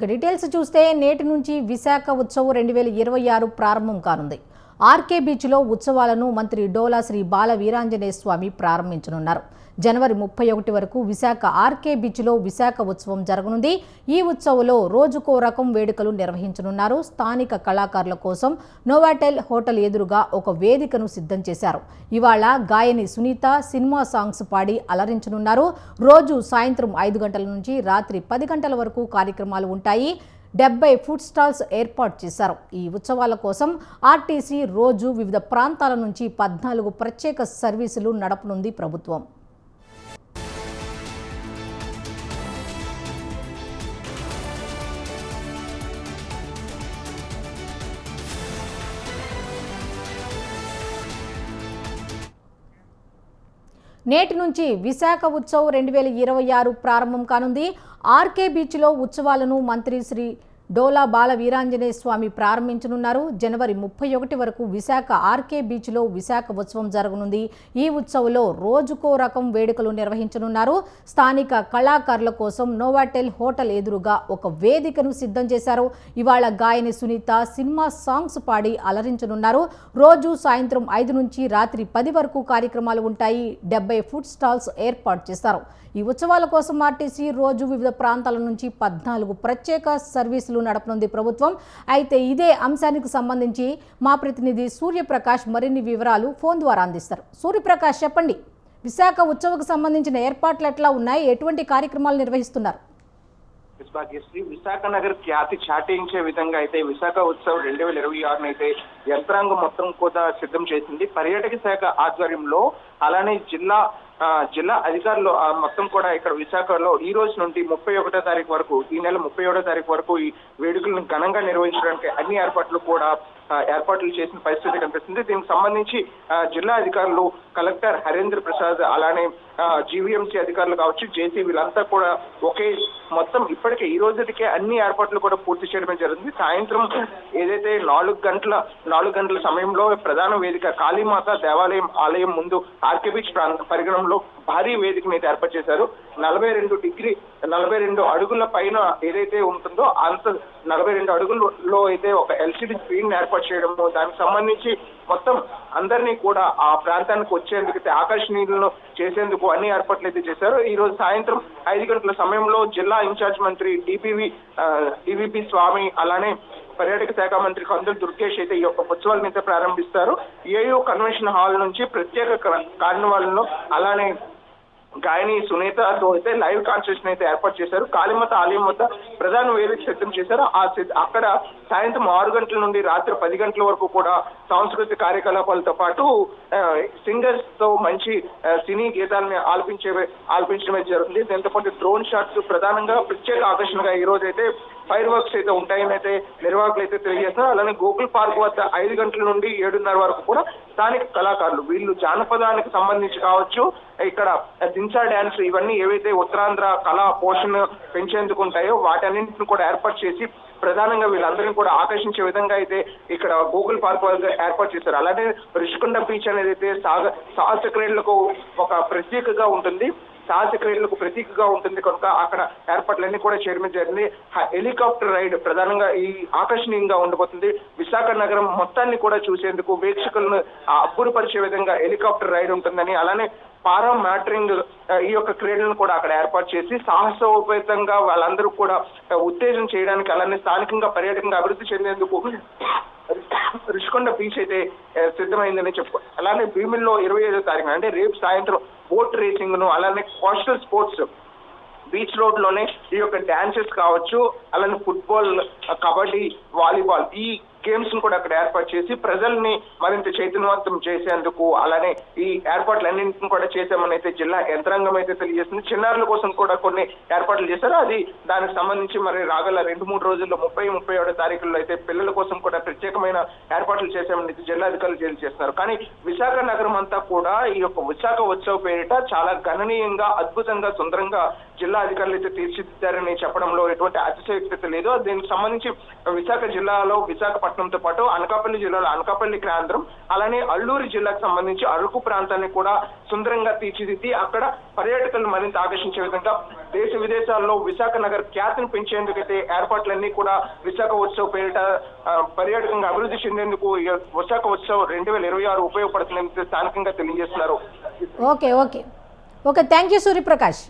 ఇక డీటెయిల్స్ చూస్తే నేటి నుంచి విశాఖ ఉత్సవ్ 2026 ప్రారంభం కానుంది. ఆర్కే బీచ్లో ఉత్సవాలను మంత్రి డోలా శ్రీ బాల వీరాంజనేయ స్వామి ప్రారంభించనున్నారు. జనవరి 31 వరకు విశాఖ ఆర్కే బీచ్లో విశాఖ ఉత్సవం జరగనుంది. ఈ ఉత్సవంలో రోజుకో రకం వేడుకలు నిర్వహించనున్నారు. స్థానిక కళాకారుల కోసం నోవాటెల్ హోటల్ ఎదురుగా ఒక వేదికను సిద్ధం చేశారు. ఇవాళ గాయని సునీత సినిమా సాంగ్స్ పాడి అలరించనున్నారు. రోజు సాయంత్రం 5 గంటల నుంచి రాత్రి 10 గంటల వరకు కార్యక్రమాలు ఉంటాయి. 70 ఫుడ్ స్టాల్స్ ఏర్పాటు చేశారు. ఈ ఉత్సవాల కోసం ఆర్టీసీ రోజు వివిధ ప్రాంతాల నుంచి 14 ప్రత్యేక సర్వీసులు నడపనుంది ప్రభుత్వం. నేటి నుంచి విశాఖ ఉత్సవ్ 2026 ప్రారంభం కానుంది. ఆర్కే బీచ్లో ఉత్సవాలను మంత్రి శ్రీ డోలా బాల వీరాంజనేయ స్వామి ప్రారంభించనున్నారు. జనవరి 31 వరకు విశాఖ ఆర్కే బీచ్లో విశాఖ ఉత్సవం జరగనుంది. ఈ ఉత్సవంలో రోజుకో రకం వేడుకలు నిర్వహించనున్నారు. స్థానిక కళాకారుల కోసం నోవాటెల్ హోటల్ ఎదురుగా ఒక వేదికను సిద్ధం చేశారు. ఇవాళ గాయని సునీత సినిమా సాంగ్స్ పాడి అలరించనున్నారు. రోజు సాయంత్రం 5 నుంచి రాత్రి 10 వరకు కార్యక్రమాలు ఉంటాయి. 70 ఫుడ్ స్టాల్స్ ఏర్పాటు చేశారు. ఈ ఉత్సవాల కోసం ఆర్టీసీ రోజు వివిధ ప్రాంతాల నుంచి 14 ప్రత్యేక సర్వీసులు నడపనుంది ప్రభుత్వం. అయితే ఇదే అంశానికి సంబంధించి మా ప్రతినిధి సూర్యప్రకాష్ మరిన్ని వివరాలు ఫోన్ ద్వారా అందిస్తారు. సూర్యప్రకాష్, చెప్పండి, విశాఖ ఉత్సవకు సంబంధించిన ఏర్పాట్లు ఎట్లా ఉన్నాయి? ఎటువంటి కార్యక్రమాలు నిర్వహిస్తున్నారు? విశాఖ నగర్ ఖ్యాతి చాటించే విధంగా అయితే విశాఖ ఉత్సవ్ 2026 అయితే యంత్రాంగం మొత్తం కూడా సిద్ధం చేసింది. పర్యాటక శాఖ ఆధ్వర్యంలో, అలానే జిల్లా అధికారులు మొత్తం కూడా ఇక్కడ విశాఖలో ఈ రోజు నుండి 31వ తారీఖు వరకు, ఈ నెల 31వ తారీఖు వరకు ఈ వేడుకలను ఘనంగా నిర్వహించడానికి అన్ని ఏర్పాట్లు చేసిన పరిస్థితి కనిపిస్తుంది. దీనికి సంబంధించి జిల్లా అధికారులు, కలెక్టర్ హరేంద్ర ప్రసాద్, అలానే జీవీఎంసీ అధికారులు కావచ్చు, జేసీ, వీళ్ళంతా కూడా మొత్తం ఇప్పటికే ఈ రోజుకే అన్ని ఏర్పాట్లు కూడా పూర్తి చేయడమే జరిగింది. సాయంత్రం ఏదైతే 4 గంటల సమయంలో ప్రధాన వేదిక కాళీమాత దేవాలయం ఆలయం ముందు ఆర్కే బీచ్ పరిగణంలో భారీ వేదికను అయితే ఏర్పాటు చేశారు. 42 అడుగుల పైన ఏదైతే ఉంటుందో అంత 42 అడుగుల్లో అయితే ఒక ఎల్సిడి స్క్రీన్ ఏర్పాటు చేయడము, దానికి సంబంధించి మొత్తం అందరినీ కూడా ఆ ప్రాంతానికి వచ్చేందుకు ఆకర్షణీయులను చేసేందుకు అన్ని ఏర్పాట్లు అయితే చేశారు. ఈ రోజు సాయంత్రం 5 గంటల సమయంలో జిల్లా ఇన్ఛార్జ్ మంత్రి డివిపి స్వామి, అలానే పర్యాటక శాఖ మంత్రి కందుల దుర్గేష్ అయితే ఈ యొక్క ఉత్సవాలను అయితే ప్రారంభిస్తారు. ఏయూ కన్వెన్షన్ హాల్ నుంచి ప్రత్యేక కార్నివాల్లో, అలానే గాయని సునీతతో అయితే లైవ్ కాన్సర్ట్ అయితే ఏర్పాటు చేశారు. కాళీమాత ఆలయం వద్ద ప్రధాన వేదిక సిద్ధం చేశారు. అక్కడ సాయంత్రం 6 గంటల నుండి రాత్రి 10 గంటల వరకు కూడా సాంస్కృతిక కార్యకలాపాలతో పాటు సింగర్స్ తో మంచి సినీ గీతాలని ఆలపించడమే జరుగుతుంది. దీంతో పాటు డ్రోన్ షాట్స్ ప్రధానంగా ప్రత్యేక ఆకర్షణగా ఈ రోజు అయితే ఫైర్ వర్క్స్ అయితే ఉంటాయని అయితే నిర్వాహకులు అయితే తెలియజేస్తారు. అలానే గోకుల్ పార్క్ వద్ద 5 గంటల నుండి 7:30 వరకు కూడా స్థానిక కళాకారులు, వీళ్ళు జానపదానికి సంబంధించి కావచ్చు, ఇక్కడ దించా డ్యాన్స్, ఇవన్నీ ఏవైతే ఉత్తరాంధ్ర కళా పోషణ పెంచేందుకు ఉంటాయో వాటన్నింటిని కూడా ఏర్పాటు చేసి ప్రధానంగా వీళ్ళందరినీ కూడా ఆకర్షించే విధంగా అయితే ఇక్కడ గోకుల్ పార్క్ వద్ద ఏర్పాటు చేశారు. అలానే రిషికొండ బీచ్ అనేది అయితే సాహస క్రీడలకు ఒక ప్రత్యేకగా ఉంటుంది. కనుక అక్కడ ఏర్పాట్లన్నీ కూడా చేయడం జరిగింది. హెలికాప్టర్ రైడ్ ప్రధానంగా ఈ ఆకర్షణీయంగా ఉండబోతుంది. విశాఖ నగరం మొత్తాన్ని కూడా చూసేందుకు వీక్షకులను అబ్బురుపరిచే విధంగా హెలికాప్టర్ రైడ్ ఉంటుందని, అలానే పారా మ్యాటరింగ్ ఈ యొక్క క్రీడలను కూడా అక్కడ ఏర్పాటు చేసి సాహసోపేతంగా వాళ్ళందరూ కూడా ఉత్తేజం చేయడానికి, అలానే స్థానికంగా పర్యాటకంగా అభివృద్ధి చెందేందుకు రిషికొండ బీచ్ అయితే సిద్ధమైందని చెప్పుకోవాలి. అలానే భీమిల్లో 25వ తారీఖున అంటే రేపు సాయంత్రం బోట్ రేసింగ్ ను, అలానే కోస్టల్ స్పోర్ట్స్ బీచ్ రోడ్ లోనే ఈ యొక్క డాన్సెస్ కావచ్చు, అలానే ఫుట్బాల్, కబడ్డీ, వాలీబాల్ ఈ గేమ్స్ ను కూడా అక్కడ ఏర్పాటు చేసి ప్రజల్ని మరింత చైతన్యవంతం చేసేందుకు, అలానే ఈ ఏర్పాట్లన్నింటిని కూడా చేశామని అయితే జిల్లా యంత్రాంగం అయితే తెలియజేస్తుంది. చిన్నారుల కోసం కూడా కొన్ని ఏర్పాట్లు చేశారు. దానికి సంబంధించి మరి రాగల 2-3 రోజుల్లో 30-31వ తారీఖుల్లో అయితే పిల్లల కోసం కూడా ప్రత్యేకమైన ఏర్పాట్లు చేశామని జిల్లా అధికారులు తెలియజేస్తున్నారు. కానీ విశాఖ నగరం అంతా కూడా ఈ యొక్క విశాఖ ఉత్సవ పేరిట చాలా గణనీయంగా, అద్భుతంగా, సుందరంగా జిల్లా అధికారులు అయితే తీర్చిదిద్దారని చెప్పడంలో ఎటువంటి అతిశయోక్తి లేదు. దీనికి సంబంధించి విశాఖ జిల్లాలో విశాఖపట్నం విశాఖపట్నంతో పాటు అనకాపల్లి జిల్లాలో అనకాపల్లి కేంద్రం, అలానే అల్లూరు జిల్లాకు సంబంధించి అరకు ప్రాంతాన్ని కూడా సుందరంగా తీర్చిదిద్ది అక్కడ పర్యాటకులను మరింత ఆకర్షించే విధంగా దేశ విదేశాల్లో విశాఖ నగర్ ఖ్యాతిని పెంచేందుకైతే ఏర్పాట్లన్నీ కూడా విశాఖ ఉత్సవ్ పేరిట పర్యాటకంగా అభివృద్ధి చెందేందుకు విశాఖ ఉత్సవ్ 2026 ఉపయోగపడుతుందని స్థానికంగా తెలియజేస్తున్నారు. Okay thank you Suryaprakash.